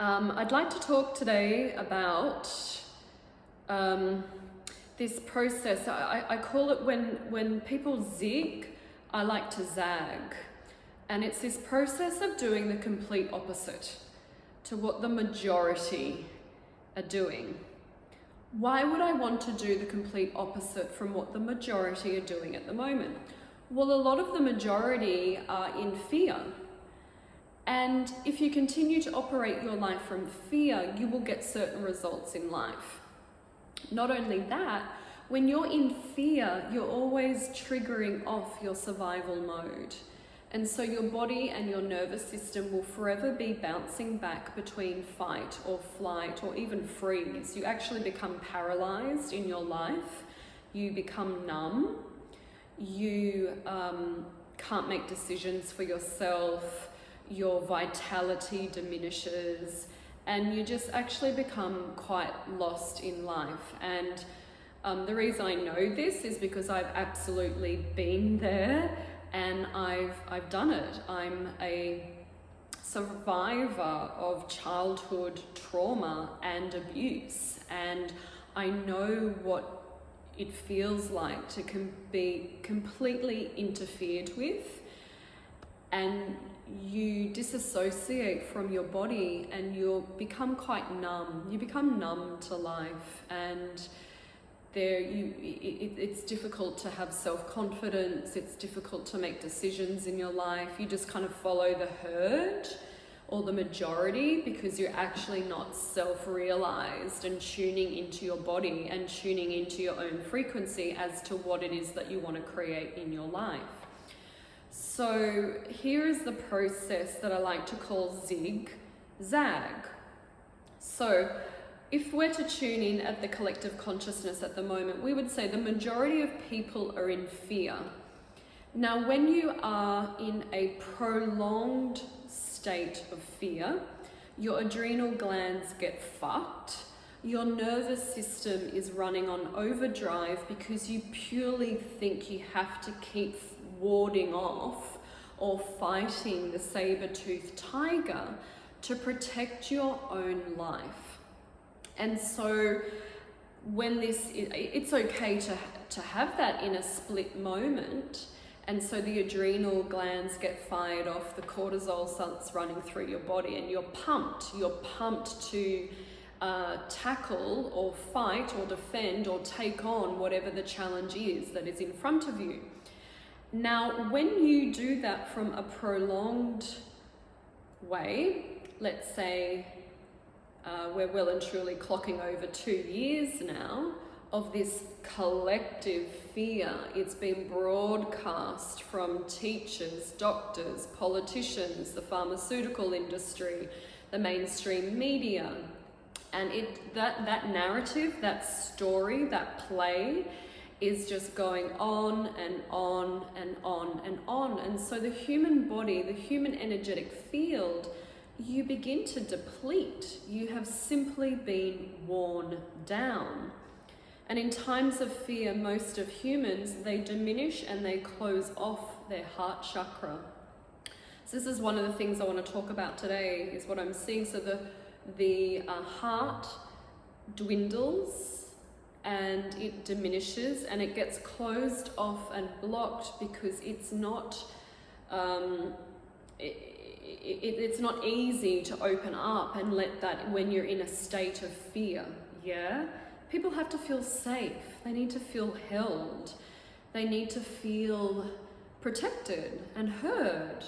I'd like to talk today about this process. I call it when people zig, I like to zag. And it's this process of doing the complete opposite to what the majority are doing. Why would I want to do the complete opposite from what the majority are doing at the moment? Well, a lot of the majority are in fear. And if you continue to operate your life from fear, you will get certain results in life. Not only that, when you're in fear, you're always triggering off your survival mode. And so your body and your nervous system will forever be bouncing back between fight or flight or even freeze. You actually become paralyzed in your life. You become numb. You can't make decisions for yourself. Your vitality diminishes, and you just actually become quite lost in life. And the reason I know this is because I've absolutely been there, and I've done it. I'm a survivor of childhood trauma and abuse, and I know what it feels like to be completely interfered with, and you disassociate from your body and you become quite numb. You become numb to life, and it's difficult to have self-confidence. It's difficult to make decisions in your life. You just kind of follow the herd or the majority because you're actually not self-realized and tuning into your body and tuning into your own frequency as to what it is that you want to create in your life. So here is the process that I like to call zig-zag. So if we're to tune in at the collective consciousness at the moment, we would say the majority of people are in fear. Now, when you are in a prolonged state of fear, your adrenal glands get fucked. Your nervous system is running on overdrive because you purely think you have to keep warding off or fighting the saber-toothed tiger to protect your own life. And so when it's okay to have that in a split moment, and so the adrenal glands get fired off, the cortisol starts running through your body, and you're pumped to tackle or fight or defend or take on whatever the challenge is that is in front of you. Now, when you do that from a prolonged way, let's say we're well and truly clocking over 2 years now of this collective fear. It's been broadcast from teachers, doctors, politicians, the pharmaceutical industry, the mainstream media. And that narrative, that story, that play is just going on and on and on and on. And so the human body, the human energetic field, you begin to deplete. You have simply been worn down. And in times of fear, most of humans, they diminish and they close off their heart chakra. So this is one of the things I want to talk about today, is what I'm seeing. So the heart dwindles and it diminishes and it gets closed off and blocked because it's not it's not easy to open up and let that when you're in a state of fear. People have to feel safe. They need to feel held. They need to feel protected and heard,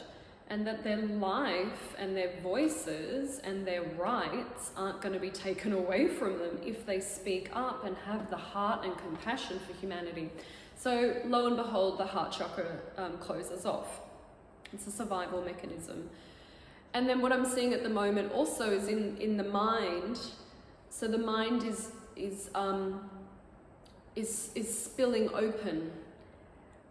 and that their life and their voices and their rights aren't going to be taken away from them if they speak up and have the heart and compassion for humanity. So lo and behold, the heart chakra closes off. It's a survival mechanism. And then what I'm seeing at the moment also is in the mind. So the mind is spilling open.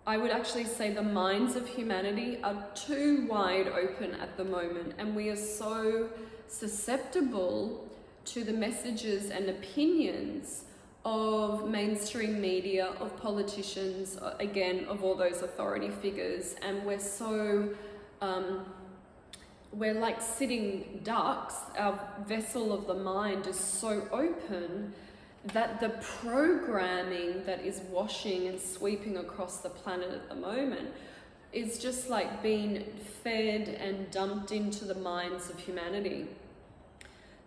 I would actually say the minds of humanity are too wide open at the moment, and we are so susceptible to the messages and opinions of mainstream media, of politicians, again, of all those authority figures, and we're so we're like sitting ducks. Our vessel of the mind is so open that the programming that is washing and sweeping across the planet at the moment is just like being fed and dumped into the minds of humanity.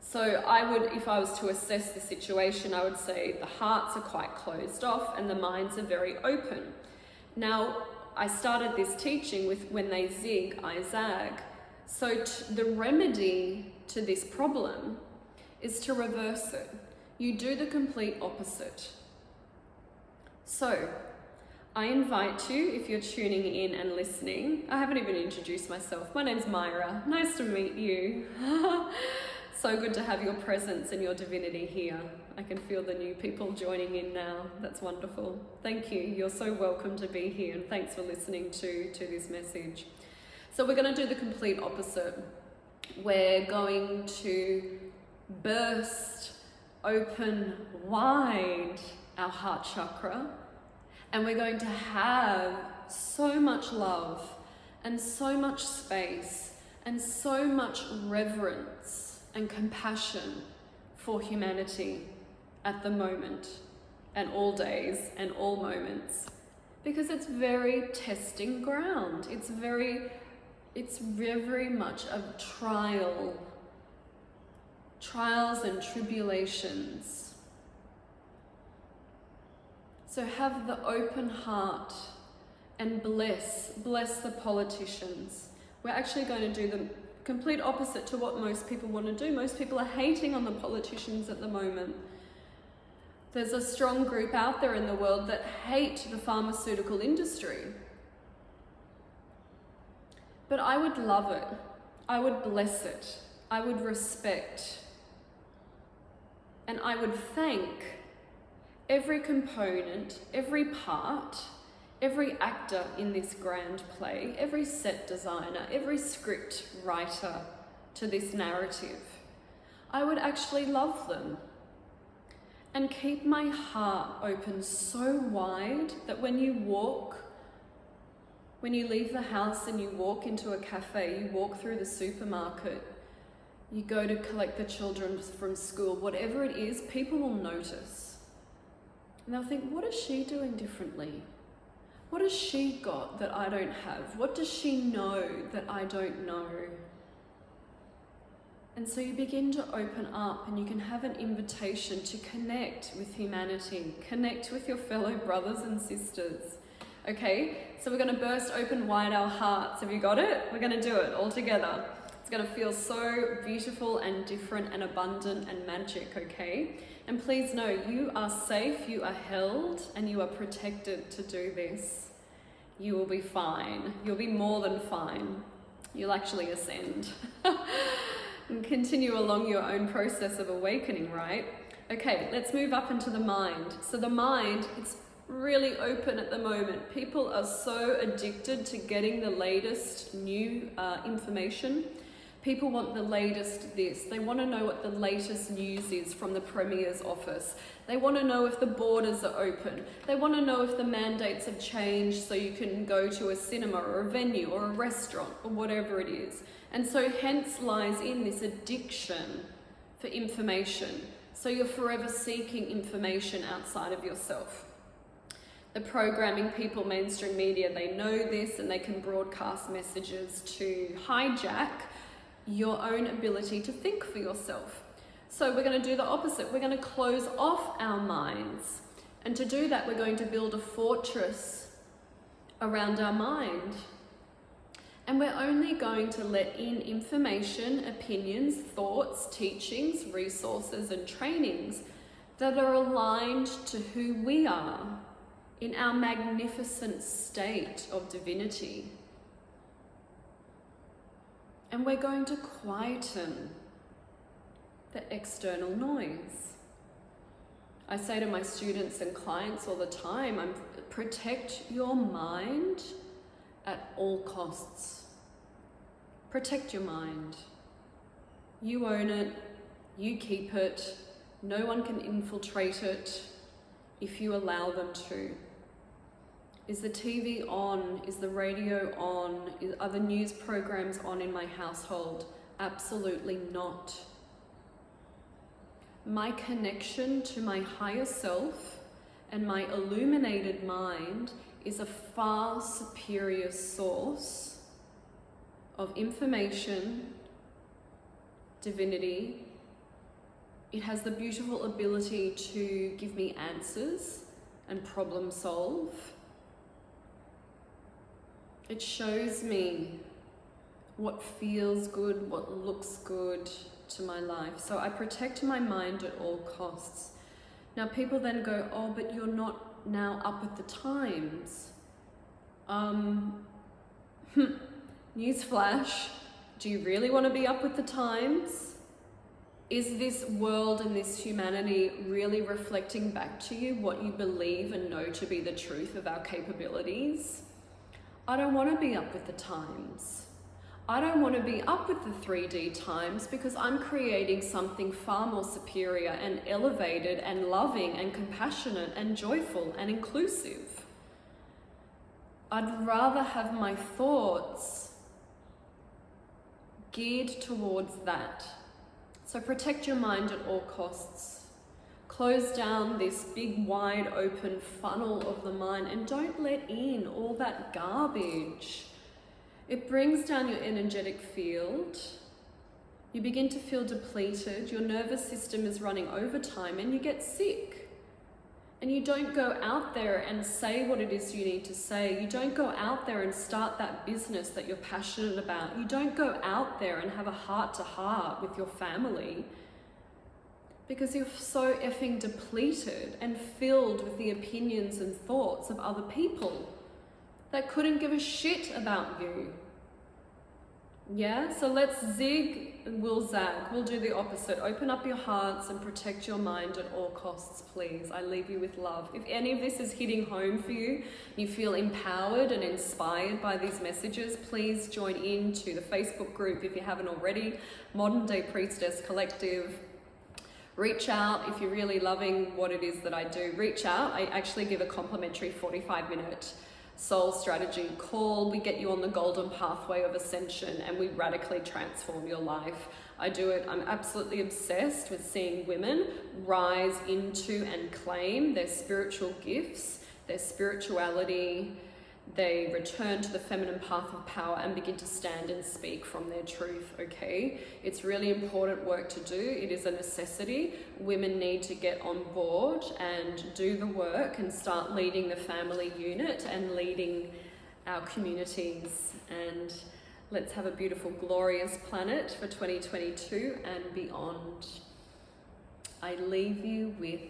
So I would, if I was to assess the situation, I would say the hearts are quite closed off and the minds are very open. Now, I started this teaching with when they zig, I zag. So the remedy to this problem is to reverse it. You do the complete opposite. So I invite you, if you're tuning in and listening, I haven't even introduced myself. My name's Myra. Nice to meet you. So good to have your presence and your divinity here. I can feel the new people joining in now. That's wonderful. Thank you. You're so welcome to be here, and thanks for listening to this message. So we're going to do the complete opposite. We're going to burst open wide our heart chakra, and we're going to have so much love and so much space and so much reverence and compassion for humanity at the moment and all days and all moments, because it's very testing ground. It's very much of trials and tribulations. So have the open heart and bless the politicians. We're actually going to do the complete opposite to what most people want to do. Most people are hating on the politicians at the moment. There's a strong group out there in the world that hate the pharmaceutical industry. But I would love it. I would bless it. I would respect. And I would thank every component, every part, every actor in this grand play, every set designer, every script writer to this narrative. I would actually love them and keep my heart open so wide that when you leave the house and you walk into a cafe, you walk through the supermarket, you go to collect the children from school, whatever it is, people will notice. And they'll think, what is she doing differently? What has she got that I don't have? What does she know that I don't know? And so you begin to open up, and you can have an invitation to connect with humanity, connect with your fellow brothers and sisters. Okay, so we're going to burst open wide our hearts. Have you got it? We're going to do it all together. It's going to feel so beautiful and different and abundant and magic, okay? And please know, you are safe, you are held, and you are protected to do this. You will be fine. You'll be more than fine. You'll actually ascend and continue along your own process of awakening, right? Okay, let's move up into the mind. So the mind, it's really open at the moment. People are so addicted to getting the latest new information. People want the latest this. They want to know what the latest news is from the Premier's office. They want to know if the borders are open. They want to know if the mandates have changed so you can go to a cinema or a venue or a restaurant or whatever it is. And so hence lies in this addiction for information. So you're forever seeking information outside of yourself. The programming people, mainstream media, they know this, and they can broadcast messages to hijack your own ability to think for yourself. So we're going to do the opposite. We're going to close off our minds. And to do that, we're going to build a fortress around our mind. And we're only going to let in information, opinions, thoughts, teachings, resources, and trainings that are aligned to who we are in our magnificent state of divinity. And we're going to quieten the external noise. I say to my students and clients all the time, protect your mind at all costs. Protect your mind. You own it, you keep it, no one can infiltrate it if you allow them to. Is the TV on? Is the radio on? Are the news programs on in my household? Absolutely not. My connection to my higher self and my illuminated mind is a far superior source of information, divinity. It has the beautiful ability to give me answers and problem solve. It shows me what feels good, what looks good to my life. So I protect my mind at all costs. Now people then go, oh, but you're not now up with the times. Newsflash, do you really want to be up with the times? Is this world and this humanity really reflecting back to you what you believe and know to be the truth of our capabilities? I don't want to be up with the times. I don't want to be up with the 3D times because I'm creating something far more superior and elevated and loving and compassionate and joyful and inclusive. I'd rather have my thoughts geared towards that. So protect your mind at all costs. Close down this big, wide open funnel of the mind and don't let in all that garbage. It brings down your energetic field. You begin to feel depleted. Your nervous system is running overtime and you get sick. And you don't go out there and say what it is you need to say. You don't go out there and start that business that you're passionate about. You don't go out there and have a heart-to-heart with your family because you're so effing depleted and filled with the opinions and thoughts of other people that couldn't give a shit about you. Yeah, so let's zig and we'll zag. We'll do the opposite. Open up your hearts and protect your mind at all costs, please. I leave you with love. If any of this is hitting home for you, you feel empowered and inspired by these messages, please join in to the Facebook group if you haven't already, Modern Day Priestess Collective. Reach out if you're really loving what it is that I do. Reach out. I actually give a complimentary 45-minute soul strategy call. We get you on the golden pathway of ascension and we radically transform your life. I do it. I'm absolutely obsessed with seeing women rise into and claim their spiritual gifts, their spirituality. They return to the feminine path of power and begin to stand and speak from their truth, okay? It's really important work to do. It is a necessity. Women need to get on board and do the work and start leading the family unit and leading our communities. And let's have a beautiful, glorious planet for 2022 and beyond. I leave you with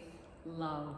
love.